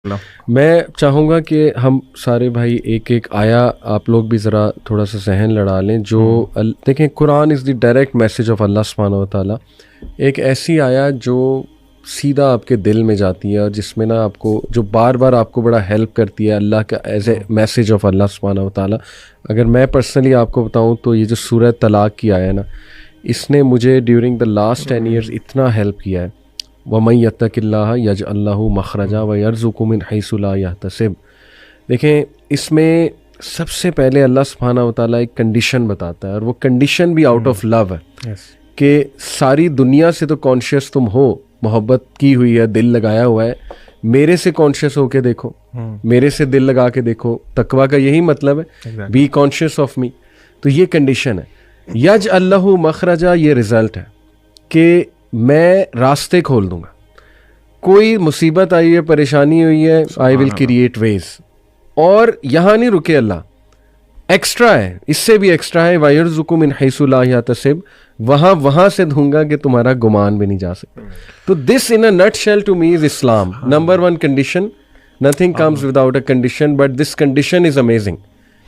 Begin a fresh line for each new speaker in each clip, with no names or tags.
میں چاہوں گا کہ ہم سارے بھائی ایک ایک آیا آپ لوگ بھی ذرا تھوڑا سا ذہن لڑا لیں. جو دیکھیں قرآن از دی ڈائریکٹ میسیج آف اللہ سبحانہ و تعالیٰ. ایک ایسی آیا جو سیدھا آپ کے دل میں جاتی ہے اور جس میں نا آپ کو جو بار بار آپ کو بڑا ہیلپ کرتی ہے اللہ کا ایز اے میسیج آف اللہ سبحانہ و تعالیٰ. اگر میں پرسنلی آپ کو بتاؤں تو یہ جو سورہ طلاق کی آیا نا, اس نے مجھے ڈیورنگ دا لاسٹ 10 ایئرز اتنا ہیلپ کیا ہے. وَمَن يَتَّقِ اللَّهَ يَجْعَل لَّهُ مَخْرَجًا وَيَرْزُقْهُ مِنْ حَيْثُ لَا يَحْتَسِبُ. دیکھیں اس میں سب سے پہلے اللہ سبحانہ و تعالیٰ ایک کنڈیشن بتاتا ہے, اور وہ کنڈیشن بھی آؤٹ آف لو ہے کہ ساری دنیا سے تو کانشیس تم ہو, محبت کی ہوئی ہے, دل لگایا ہوا ہے, میرے سے کانشیس ہو کے دیکھو, میرے سے دل لگا کے دیکھو. تقویٰ کا یہی مطلب ہے, بی کانشیس آف می. تو یہ کنڈیشن ہے. یجعل لہ مخرجا, یہ رزلٹ ہے کہ میں راستے کھول دوں گا. کوئی مصیبت آئی ہے, پریشانی ہوئی ہے, آئی ول کریٹ ویز. اور یہاں نہیں رکے اللہ, ایکسٹرا ہے, اس سے بھی ایکسٹرا ہے. وَيَرْزُقُ مِنْ حَيْثُ لَا يَحْتَسِبُ, وہاں سے دوں گا کہ تمہارا گمان بھی نہیں جا سکتا. تو this in a nutshell to me is Islam. Number 1 condition, nothing comes without a condition, but this condition is amazing.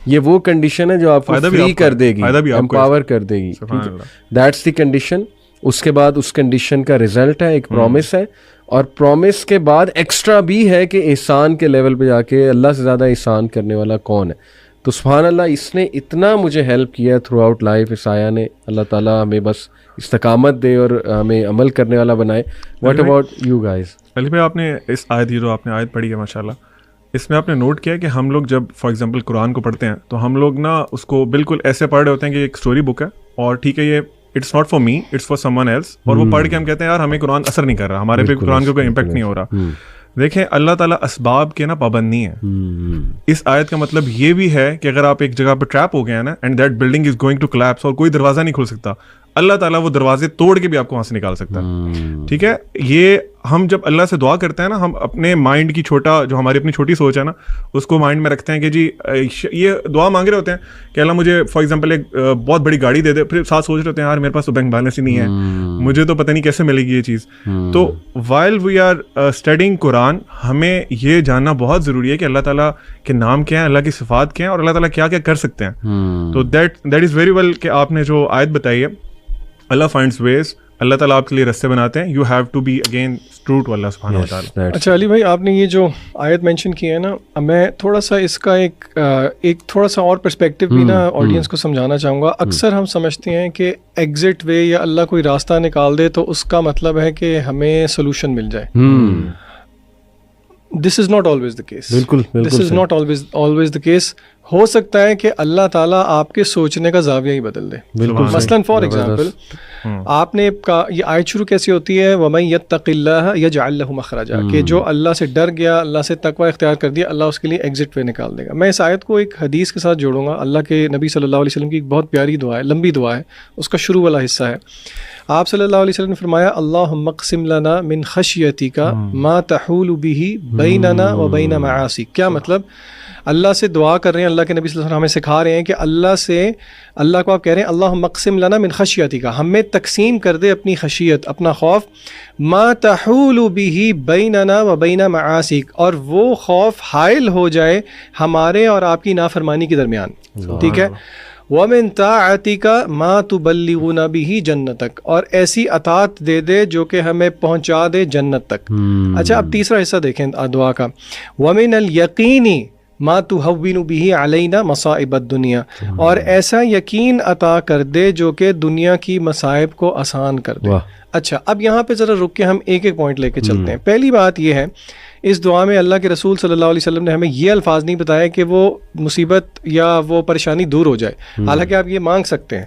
یہ وہ کنڈیشن ہے جو آپ کو فری کر دے گی, امپاور کر دے گی. That's the condition. اس کے بعد اس کنڈیشن کا رزلٹ ہے, ایک پرومس ہے, اور پرومس کے بعد ایکسٹرا بھی ہے کہ احسان کے لیول پہ جا کے اللہ سے زیادہ احسان کرنے والا کون ہے. تو سبحان اللہ, اس نے اتنا مجھے ہیلپ کیا تھرو آؤٹ لائف اس آیا نے. اللہ تعالیٰ ہمیں بس استقامت دے اور ہمیں عمل کرنے والا بنائے. What about you guys?
Ali بھائی, آپ نے اس آیت, یہ جو آپ نے آیت پڑھی ہے ماشاء اللہ, اس میں آپ نے نوٹ کیا کہ ہم لوگ جب فار ایگزامپل قرآن کو پڑھتے ہیں تو ہم لوگ نا اس کو بالکل ایسے پڑھ رہے ہوتے ہیں کہ ایک اسٹوری بک ہے, اور ٹھیک ہے یہ it's not for me, it's for someone else, اور وہ پڑھ کے ہم کہتے ہیں یار ہمیں قرآن اثر نہیں کر رہا, ہمارے پہ قرآن کا کوئی امپیکٹ نہیں ہو رہا. دیکھیں اللہ تعالیٰ اسباب کے نا پابند نہیں ہے. اس آیت کا مطلب یہ بھی ہے کہ اگر آپ ایک جگہ پہ ٹریپ ہو گئے ہیں نا, and that building is going to collapse, اور کوئی دروازہ نہیں کھل سکتا, اللہ تعالیٰ وہ دروازے توڑ کے بھی آپ کو وہاں سے نکال سکتا ہے. ٹھیک ہے, یہ ہم جب اللہ سے دعا کرتے ہیں نا, ہم اپنے مائنڈ کی چھوٹا, جو ہماری اپنی چھوٹی سوچ ہے نا, اس کو مائنڈ میں رکھتے ہیں کہ جی یہ دعا مانگ رہے ہوتے ہیں کہ اللہ مجھے فار ایگزامپل ایک بہت بڑی گاڑی دے دے, پھر ساتھ سوچ رہے ہوتے ہیں یار میرے پاس تو بینک بیلنس ہی نہیں ہے, مجھے تو پتہ نہیں کیسے ملے گی یہ چیز. تو وائل وی آر اسٹڈیئنگ قرآن, ہمیں یہ جاننا بہت ضروری ہے کہ اللہ تعالیٰ کے نام کیا ہیں, اللہ کی صفات کیا ہیں, اور اللہ تعالیٰ کیا کیا کر سکتے ہیں. تو دیٹ از ویری ویل کہ آپ نے جو آیت بتائی ہے, اللہ فائنڈس ویز, اللہ تعالیٰ آپ کے لیے رستے بناتے ہیں. You have to be again true to اللہ سبحانہ و تعالیٰ.
اچھا علی بھائی, آپ نے یہ جو آیت مینشن کی ہے نا, میں تھوڑا سا اس کا ایک تھوڑا سا اور پرسپیکٹیو بھی نا آڈینس کو سمجھانا چاہوں گا. اکثر ہم سمجھتے ہیں کہ ایگزٹ وے یا اللہ کوئی راستہ نکال دے تو اس کا مطلب ہے کہ ہمیں سولوشن مل جائے. This is not always the case.
بالکل,
this is not always the case. ہو سکتا ہے کہ اللہ تعالیٰ آپ کے سوچنے کا زاویہ ہی بدل دے. مثلاً فار ایگزامپل, آپ نے یہ آیت شروع کیسی ہوتی ہے, وَمَن يَتَّقِ اللَّهَ يَجْعَل لَهُ مَخْرَجًا, کہ جو اللہ سے ڈر گیا, اللہ سے تقوی اختیار کر دیا, اللہ اس کے لیے ایگزٹ وے نکال دے گا. میں اس آیت کو ایک حدیث کے ساتھ جوڑوں گا. اللہ کے نبی صلی اللہ علیہ وسلم کی ایک بہت پیاری دعا ہے, لمبی دعا ہے, اس کا شروع والا حصہ ہے. آپ صلی اللہ علیہ وسلم نے فرمایا, اللہم اقسم لنا من خشیتک ما تحول به بیننا و بین معاصیک. کیا مطلب؟ اللہ سے دعا کر رہے ہیں, اللہ کے نبی صلی اللہ علیہ وسلم ہمیں سکھا رہے ہیں کہ اللہ کو آپ کہہ رہے ہیں اللہم اقسم لنا من خشیتک, ہمیں تقسیم کر دے اپنی خشیت, اپنا خوف, ما تحول به بیننا و بین معاصیک, اور وہ خوف حائل ہو جائے ہمارے اور آپ کی نافرمانی کے درمیان. ٹھیک ہے, وَمِن طَاعَتِكَ مَا تُبَلِّغُنَا بِهِ جَنَّتَكَ, اور ایسی اطاعت دے دے جو کہ ہمیں پہنچا دے جنت تک. اچھا, اب تیسرا حصہ دیکھیں دعا کا, وَمِنَ الْيَقِينِ مَا تُهَوِّنُ بِهِ عَلَيْنَا مَصَائِبَ الدُّنْيَا, اور ایسا یقین عطا کر دے جو کہ دنیا کی مصائب کو آسان کر دے. اچھا, اب یہاں پہ ذرا رک کے ہم ایک ایک پوائنٹ لے کے چلتے ہیں. پہلی بات یہ ہے, اس دعا میں اللہ کے رسول صلی اللہ علیہ وسلم نے ہمیں یہ الفاظ نہیں بتایا کہ وہ مصیبت یا وہ پریشانی دور ہو جائے, حالانکہ آپ یہ مانگ سکتے ہیں,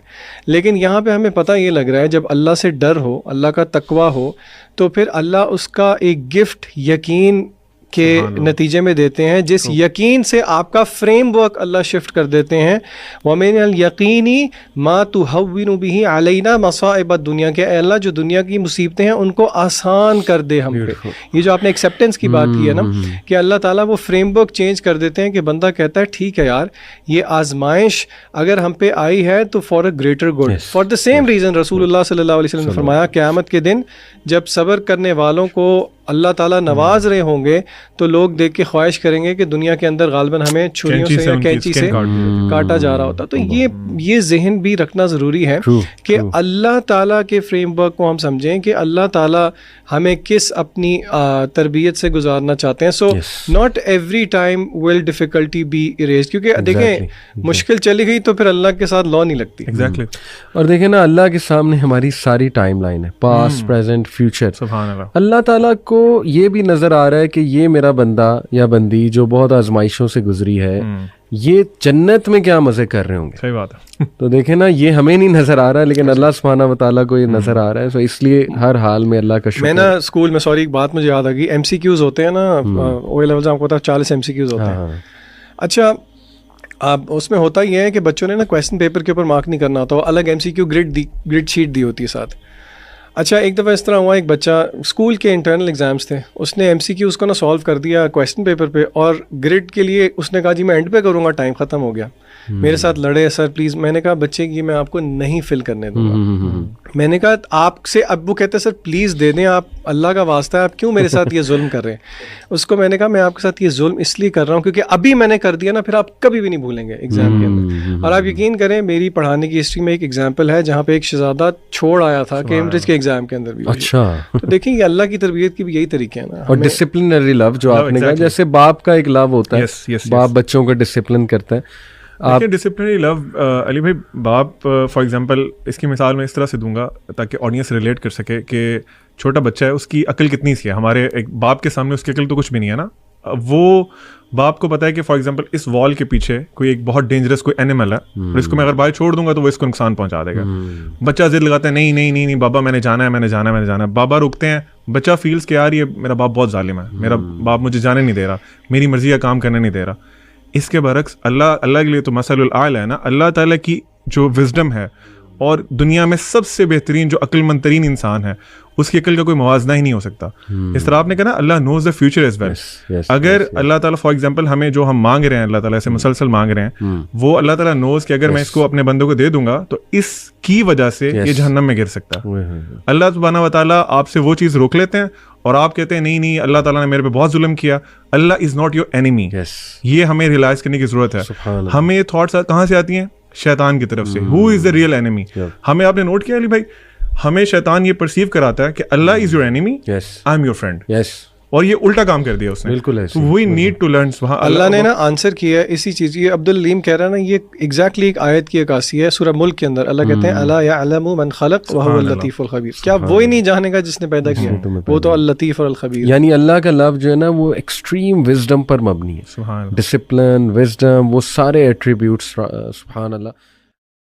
لیکن یہاں پہ ہمیں پتہ یہ لگ رہا ہے جب اللہ سے ڈر ہو, اللہ کا تقوی ہو, تو پھر اللہ اس کا ایک گفٹ یقین کے نتیجے میں دیتے ہیں, جس یقین سے آپ کا فریم ورک اللہ شفٹ کر دیتے ہیں. وَمِنَ الْيَقِينِ مَا تُهَوِّنُ بِهِ عَلَيْنَا مَصَائِبَ الدُّنْيَا, کہ اے اللہ جو دنیا کی مصیبتیں ہیں ان کو آسان کر دے ہم پہ. یہ جو آپ نے ایکسیپٹنس کی بات کی ہے نا, کہ اللہ تعالیٰ وہ فریم ورک چینج کر دیتے ہیں کہ بندہ کہتا ہے ٹھیک ہے یار, یہ آزمائش اگر ہم پہ آئی ہے تو for a greater good. For the same reason رسول اللہ صلی اللہ علیہ وسلم نے فرمایا, قیامت کے دن جب صبر کرنے والوں کو اللہ تعالیٰ نواز رہے ہوں گے تو لوگ دیکھ کے خواہش کریں گے کہ دنیا کے اندر غالباً ہمیں چھریوں سے یا کینچی سے کاٹا جا رہا ہوتا. تو یہ ذہن بھی رکھنا ضروری ہے کہ اللہ تعالیٰ کے فریم ورک کو ہم سمجھیں کہ اللہ تعالیٰ ہمیں کس اپنی تربیت سے گزارنا چاہتے ہیں. So not every time will difficulty be arise, کیونکہ دیکھیں مشکل چلی گئی تو پھر اللہ کے ساتھ لا نہیں لگتی.
ایگزیکٹلی.
اور دیکھیں نا اللہ کے سامنے ہماری ساری ٹائم لائن ہے, پاسٹ پریزنٹ فیوچر.
سبحان اللہ.
اللہ تعالیٰ کو یہ بھی نظر آ رہا ہے کہ یہ میرا بندہ یا بندی جو بہت آزمائشوں سے گزری ہے یہ جنت میں کیا مزے کر رہے ہوں گے.
صحیح بات ہے.
تو دیکھیں نا یہ ہمیں نہیں نظر آ رہا ہے لیکن اللہ سبحانہ و تعالیٰ کو یہ نظر آ رہا ہے. سو اس لیے ہر حال میں اللہ کا شکر.
میں نا اسکول میں سوری ایک بات مجھے یاد آ گئی, ایم سی کیوز ہوتے ہیں نا او لیول سے, آپ کو پتا 40 ایم سی کیوز ہوتے ہیں. اچھا اب اس میں ہوتا یہ ہے کہ بچوں نے نا کویسچن پیپر کے اوپر مارک نہیں کرنا ہوتا, الگ M C Q grade sheet دی ہوتی ہے ساتھ. اچھا ایک دفعہ اس طرح ہوا, ایک بچہ اسکول کے انٹرنل ایگزامس تھے, اس نے ایم سی کیو اس کو نا سالو کر دیا کویسچن پیپر پہ, اور گریڈ کے لیے اس نے کہا جی میں اینڈ پہ کروں گا, ٹائم ختم ہو گیا. میرے ساتھ لڑے, سر پلیز. میں نے کہا بچے یہ میں آپ کو نہیں فل کرنے دوں گا. میں نے کہا آپ سے, اب وہ کہتے ہیں سر پلیز دے دیں, آپ اللہ کا واسطہ ہے, آپ کیوں میرے ساتھ یہ ظلم کر رہے ہیں. اس کو میں نے کہا میں آپ کے ساتھ یہ ظلم اس لیے کر رہا ہوں کیونکہ ابھی میں نے کر دیا نا, پھر آپ کبھی بھی نہیں بھولیں گے ایگزام کے اندر. اور آپ یقین کریں میری پڑھانے کی ہسٹری میں ایک ایگزامپل ہے جہاں پہ ایک شہزادہ چھوڑ آیا تھا کیمبرج کے ایگزام کے اندر بھی.
اچھا
تو دیکھیں یہ اللہ کی تربیت کی بھی یہی طریقے ہیں نا.
اور ڈسپلنری لو جو آپ نے کہا, جیسے باپ کا ایک لو ہوتا ہے, باپ بچوں کو ڈسپلن کرتا ہے.
ڈسپلنری لو علی بھائی, باپ فار ایگزامپل اس کی مثال میں اس طرح سے دوں گا تاکہ آڈینس ریلیٹ کر سکے کہ چھوٹا بچہ ہے, اس کی عقل کتنی سی ہے. ہمارے ایک باپ کے سامنے اس کی عقل تو کچھ بھی نہیں ہے نا. وہ باپ کو پتا ہے کہ فار ایگزامپل اس وال کے پیچھے کوئی ایک بہت ڈینجرس کوئی اینیمل ہے, اور اس کو میں اگر باہر چھوڑ دوں گا تو وہ اس کو نقصان پہنچا دے گا. بچہ ضد لگاتا ہے نہیں نہیں نہیں نہیں بابا میں نے جانا ہے, میں نے جانا ہے, میں نے جانا ہے. بابا رکتے ہیں, بچہ فیلز کہ یار یہ میرا باپ بہت ظالم ہے, میرا باپ مجھے جانے نہیں دے رہا, میری مرضی کا کام کرنے نہیں دے رہا. اس کے برعکس اللہ کے لیے تو مثل الاعلی ہے نا. اللہ تعالیٰ کی جو وزڈم ہے, اور دنیا میں سب سے بہترین جو عقل مند ترین انسان ہے, اس کی عقل کا کوئی موازنہ ہی نہیں ہو سکتا. اس طرح آپ نے کہا نا اللہ نوز دا فیوچر ایز ویل. اگر اللہ تعالیٰ فار ایگزامپل ہمیں جو ہم مانگ رہے ہیں, اللہ تعالیٰ سے مسلسل مانگ رہے ہیں, وہ اللہ تعالیٰ نوز کہ اگر میں اس کو اپنے بندوں کو دے دوں گا تو اس کی وجہ سے یہ جہنم میں گر سکتا. اللہ سبحانہ و تعالیٰ آپ سے وہ چیز روک لیتے ہیں اور آپ کہتے ہیں نہیں نہیں اللہ تعالیٰ نے میرے پہ بہت ظلم کیا. اللہ از ناٹ یور اینیمی. یہ ہمیں ریئلائز کرنے کی ضرورت ہے. ہمیں یہ تھاٹس کہاں سے آتی ہیں؟ شیطان کی طرف سے. ہو از دا ریئل اینیمی. ہمیں آپ نے نوٹ کیا علی بھائی, ہمیں شیطان یہ پرسیو کراتا ہے کہ اللہ is your enemy, I am your friend. اور یہ الٹا کام کر دیا اس نے. بالکل وی نیڈ ٹو لرن.
اللہ نے نا آنسر کیا ہے اسی چیز. یہ عبداللیم کہہ رہا ہے نا, یہ ایگزیکٹلی ایک آیت کی عکاسی ہے سورہ ملک کے اندر. اللہ کہتے ہیں الا یعلم من خلق وهو اللطیف الخبیر. کیا وہی نہیں جانے گا جس نے پیدا کیا؟ وہ تو اللطیف اور الخبیر.
یعنی اللہ کا لفظ جو ہے نا وہ ایکسٹریم وزڈم پر مبنی ہے. ڈسپلن, وزڈم, وہ سارے ایٹریبیوٹس سبحان اللہ